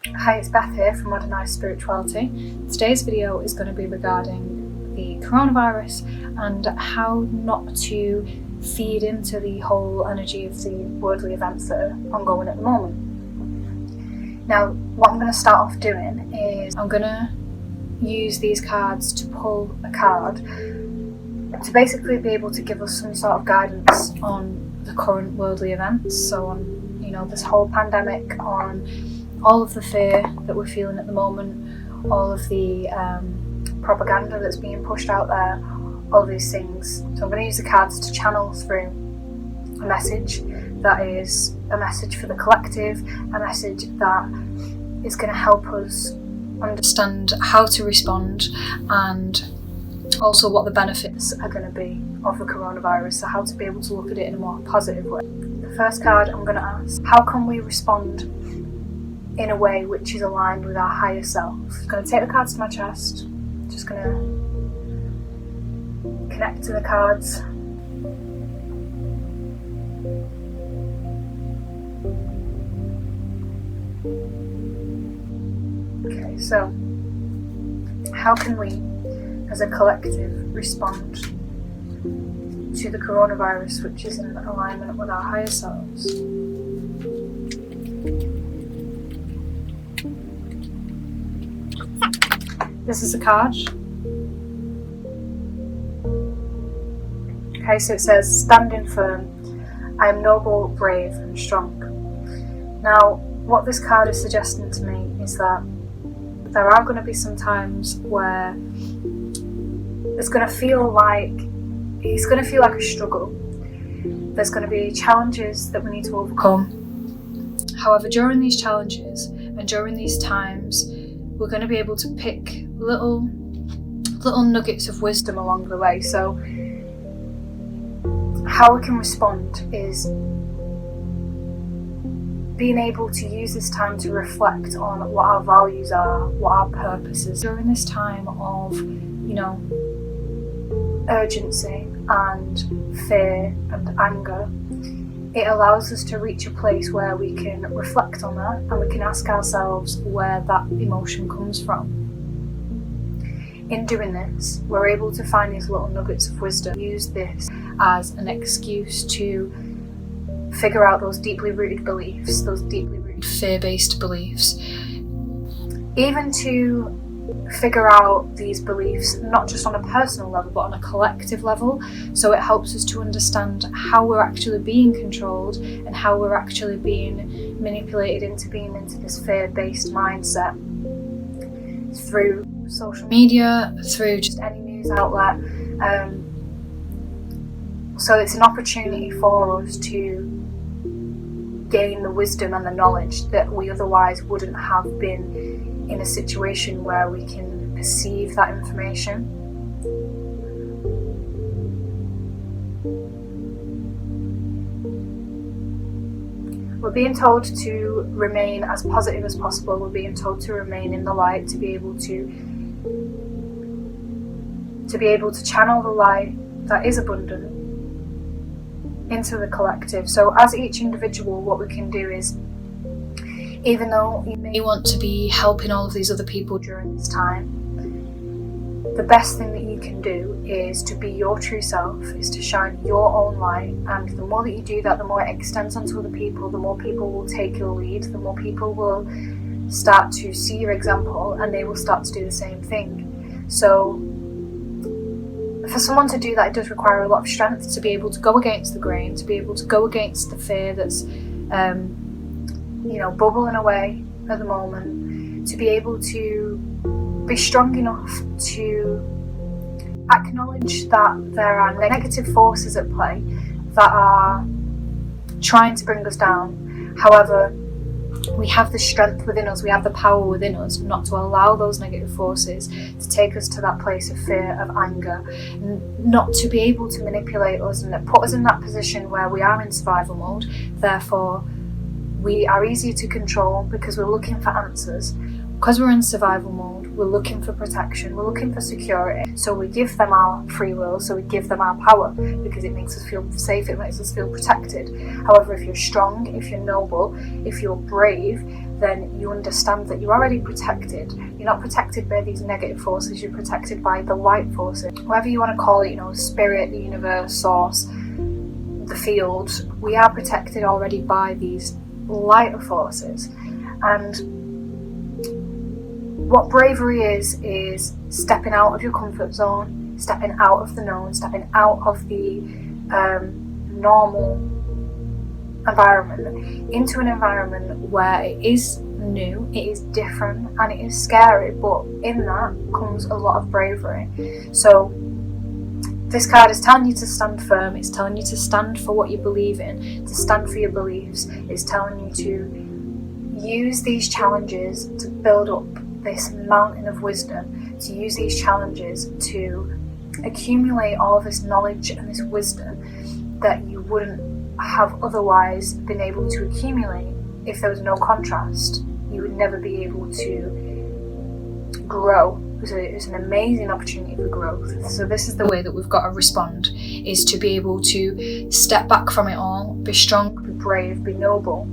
Hi, it's Beth here from Modernized Spirituality. Today's video is going to be regarding the coronavirus and how not to feed into the whole energy of the worldly events that are ongoing at the moment. Now, what I'm going to start off doing is I'm going to use these cards to pull a card to basically be able to give us some sort of guidance on the current worldly events. So on, this whole pandemic, on all of the fear that we're feeling at the moment, all of the propaganda that's being pushed out there, all these things. So I'm going to use the cards to channel through a message that is a message for the collective, a message that is going to help us understand how to respond and also what the benefits are going to be of the coronavirus, so how to be able to look at it in a more positive way. The first card I'm going to ask, how can we respond in a way which is aligned with our higher self? I'm going to take the cards to my chest, just going to connect to the cards. Okay, so how can we as a collective respond to the coronavirus, which is in alignment with our higher selves? This is a card. Okay, so it says, standing firm, I am noble, brave and strong. Now, what this card is suggesting to me is that there are going to be some times where it's going to feel like a struggle. There's going to be challenges that we need to overcome. However, during these challenges and during these times, we're going to be able to pick little nuggets of wisdom along the way. So how we can respond is being able to use this time to reflect on what our values are, what our purpose is. During this time of, urgency and fear and anger, it allows us to reach a place where we can reflect on that and we can ask ourselves where that emotion comes from. In doing this, we're able to find these little nuggets of wisdom, use this as an excuse to figure out those deeply rooted beliefs, those deeply rooted fear-based beliefs, even to figure out these beliefs not just on a personal level but on a collective level. So it helps us to understand how we're actually being controlled and how we're actually being manipulated into being into this fear-based mindset through social media, through just any news outlet. So it's an opportunity for us to gain the wisdom and the knowledge that we otherwise wouldn't have been in a situation where we can perceive that information. We're being told to remain as positive as possible. We're being told to remain in the light, to be able to channel the light that is abundant into the collective. So as each individual, what we can do is, even though you may want to be helping all of these other people during this time, the best thing that you can do is to be your true self, is to shine your own light. And the more that you do that, the more it extends onto other people, the more people will take your lead, the more people will start to see your example and they will start to do the same thing. So for someone to do that, it does require a lot of strength to be able to go against the grain, to be able to go against the fear that's bubbling away at the moment, to be able to be strong enough to acknowledge that there are negative forces at play that are trying to bring us down. However, we have the strength within us, we have the power within us not to allow those negative forces to take us to that place of fear, of anger, not to be able to manipulate us and put us in that position where we are in survival mode. Therefore, we are easier to control because we're looking for answers. Because we're in survival mode, we're looking for protection, we're looking for security. So we give them our free will, so we give them our power, because it makes us feel safe, it makes us feel protected. However, if you're strong, if you're noble, if you're brave, then you understand that you're already protected. You're not protected by these negative forces, you're protected by the light forces. Whatever you want to call it, spirit, the universe, source, the field, we are protected already by these lighter forces. And what bravery is stepping out of your comfort zone, stepping out of the known, stepping out of the normal environment into an environment where it is new, it is different, and it is scary, but in that comes a lot of bravery. So this card is telling you to stand firm, it's telling you to stand for what you believe in, to stand for your beliefs, it's telling you to use these challenges to build up this mountain of wisdom, to use these challenges to accumulate all this knowledge and this wisdom that you wouldn't have otherwise been able to accumulate if there was no contrast. You would never be able to grow. It's an amazing opportunity for growth. So this is the way that we've got to respond, is to be able to step back from it all, be strong, be brave, be noble,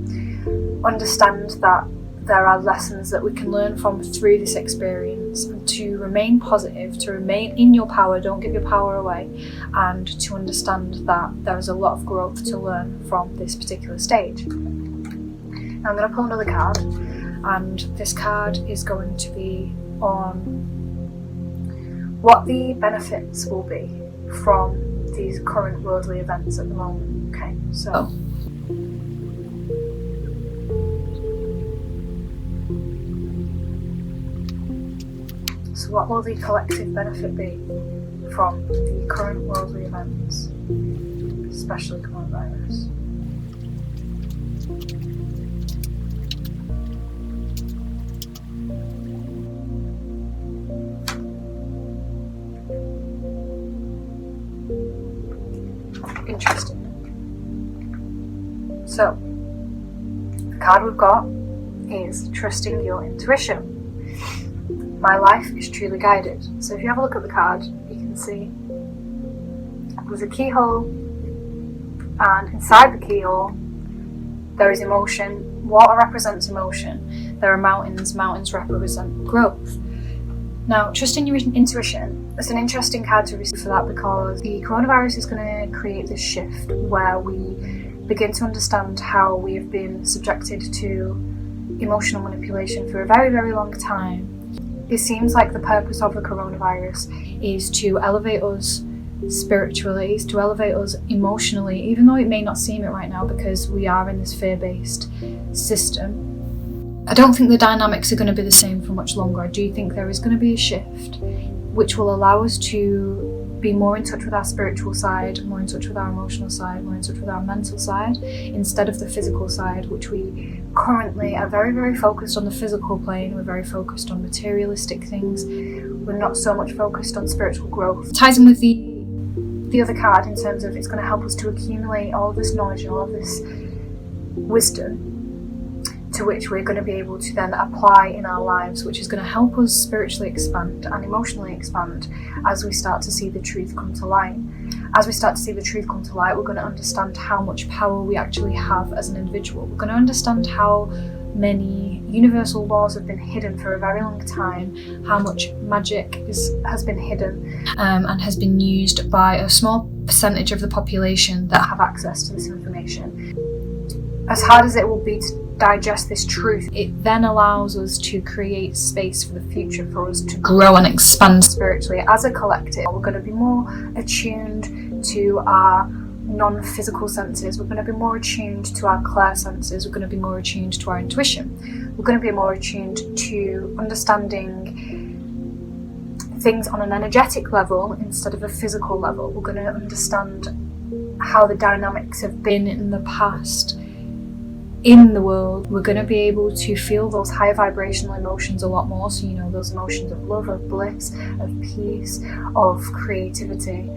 understand that there are lessons that we can learn from through this experience, and to remain positive, to remain in your power, don't give your power away, and to understand that there is a lot of growth to learn from this particular stage. Now I'm going to pull another card, and this card is going to be on what the benefits will be from these current worldly events at the moment. Okay, so what will the collective benefit be from the current worldly events, especially coronavirus? Interesting. So, the card we've got is trusting your intuition. My life is truly guided. So if you have a look at the card, you can see there's a keyhole, and inside the keyhole there is emotion. Water represents emotion. There are mountains. Mountains represent growth. Now, trusting your intuition, it's an interesting card to receive for that, because the coronavirus is going to create this shift where we begin to understand how we have been subjected to emotional manipulation for a very, very long time. It seems like the purpose of the coronavirus is to elevate us spiritually, is to elevate us emotionally, even though it may not seem it right now because we are in this fear-based system. I don't think the dynamics are going to be the same for much longer. I do think there is going to be a shift which will allow us to be more in touch with our spiritual side, more in touch with our emotional side, more in touch with our mental side, instead of the physical side, which we currently are very, very focused on the physical plane. We're very focused on materialistic things. We're not so much focused on spiritual growth. It ties in with the other card in terms of it's going to help us to accumulate all of this knowledge and all of this wisdom, to which we're going to be able to then apply in our lives, which is going to help us spiritually expand and emotionally expand as we start to see the truth come to light. As we start to see the truth come to light, we're going to understand how much power we actually have as an individual. We're going to understand how many universal laws have been hidden for a very long time, how much magic has been hidden and has been used by a small percentage of the population that have access to this information. As hard as it will be to digest this truth, it then allows us to create space for the future, for us to grow and expand spiritually as a collective. We're going to be more attuned to our non-physical senses. We're going to be more attuned to our clair senses. We're going to be more attuned to our intuition. We're going to be more attuned to understanding things on an energetic level instead of a physical level. We're going to understand how the dynamics have been in the past in the world, we're going to be able to feel those higher vibrational emotions a lot more. So, you know, those emotions of love, of bliss, of peace, of creativity,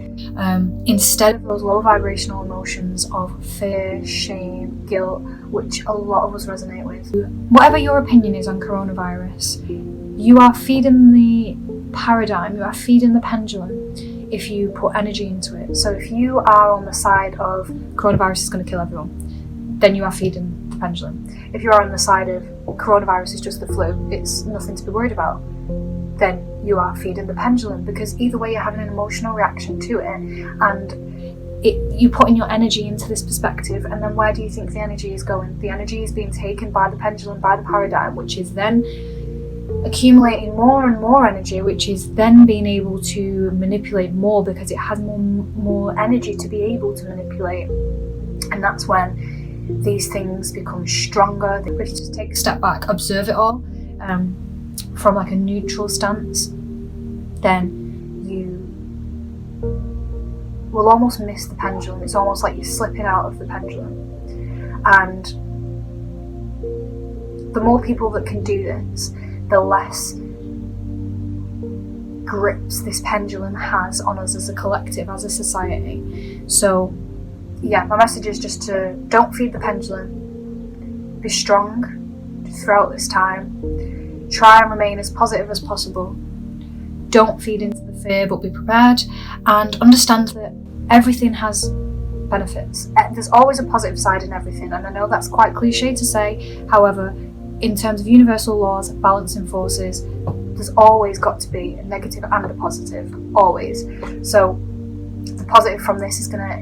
instead of those low vibrational emotions of fear, shame, guilt, which a lot of us resonate with. Whatever your opinion is on coronavirus, you are feeding the paradigm, you are feeding the pendulum if you put energy into it. So if you are on the side of coronavirus is going to kill everyone, then you are feeding the pendulum. If you're on the side of coronavirus is just the flu, it's nothing to be worried about, then you are feeding the pendulum, because either way you're having an emotional reaction to it, and you putting your energy into this perspective, and then where do you think the energy is going? The energy is being taken by the pendulum, by the paradigm, which is then accumulating more and more energy, which is then being able to manipulate more because it has more energy to be able to manipulate. And that's when these things become stronger. If you just take a step back, observe it all from like a neutral stance, then you will almost miss the pendulum. It's almost like you're slipping out of the pendulum. And the more people that can do this, the less grips this pendulum has on us as a collective, as a society. So yeah, my message is just to don't feed the pendulum, be strong throughout this time, try and remain as positive as possible, don't feed into the fear but be prepared, and understand that everything has benefits. There's always a positive side in everything, and I know that's quite cliche to say, however, in terms of universal laws, balancing forces, there's always got to be a negative and a positive, always. So the positive from this is gonna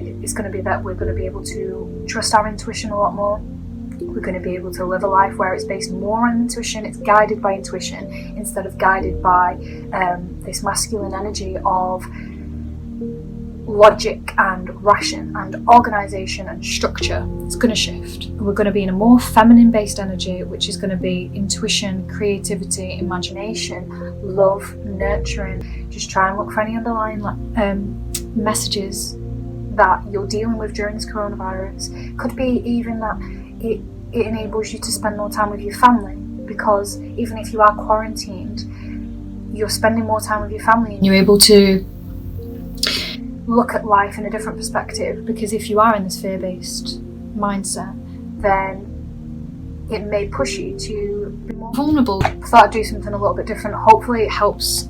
be that we're going to be able to trust our intuition a lot more. We're going to be able to live a life where it's based more on intuition, it's guided by intuition instead of guided by this masculine energy of logic and ration and organisation and structure. It's going to shift. We're going to be in a more feminine based energy, which is going to be intuition, creativity, imagination, love, nurturing. Just try and look for any underlying messages that you're dealing with during this coronavirus. Could be even that it enables you to spend more time with your family, because even if you are quarantined, you're spending more time with your family and you're able to look at life in a different perspective. Because if you are in this fear-based mindset, then it may push you to be more vulnerable. I thought I'd do something a little bit different. Hopefully it helps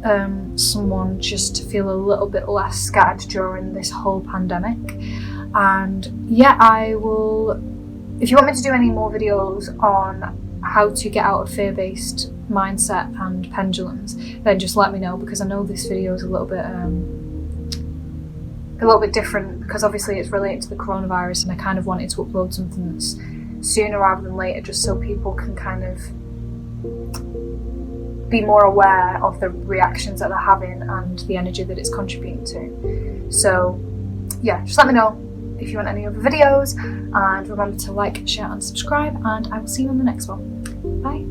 someone just to feel a little bit less scared during this whole pandemic. And yeah, I will, if you want me to do any more videos on how to get out of fear-based mindset and pendulums, then just let me know, because I know this video is a little bit different, because obviously it's related to the coronavirus, and I kind of wanted to upload something that's sooner rather than later, just so people can kind of be more aware of the reactions that they're having and the energy that it's contributing to. So yeah, just let me know if you want any other videos, and remember to like, share and subscribe, and I will see you on the next one. Bye.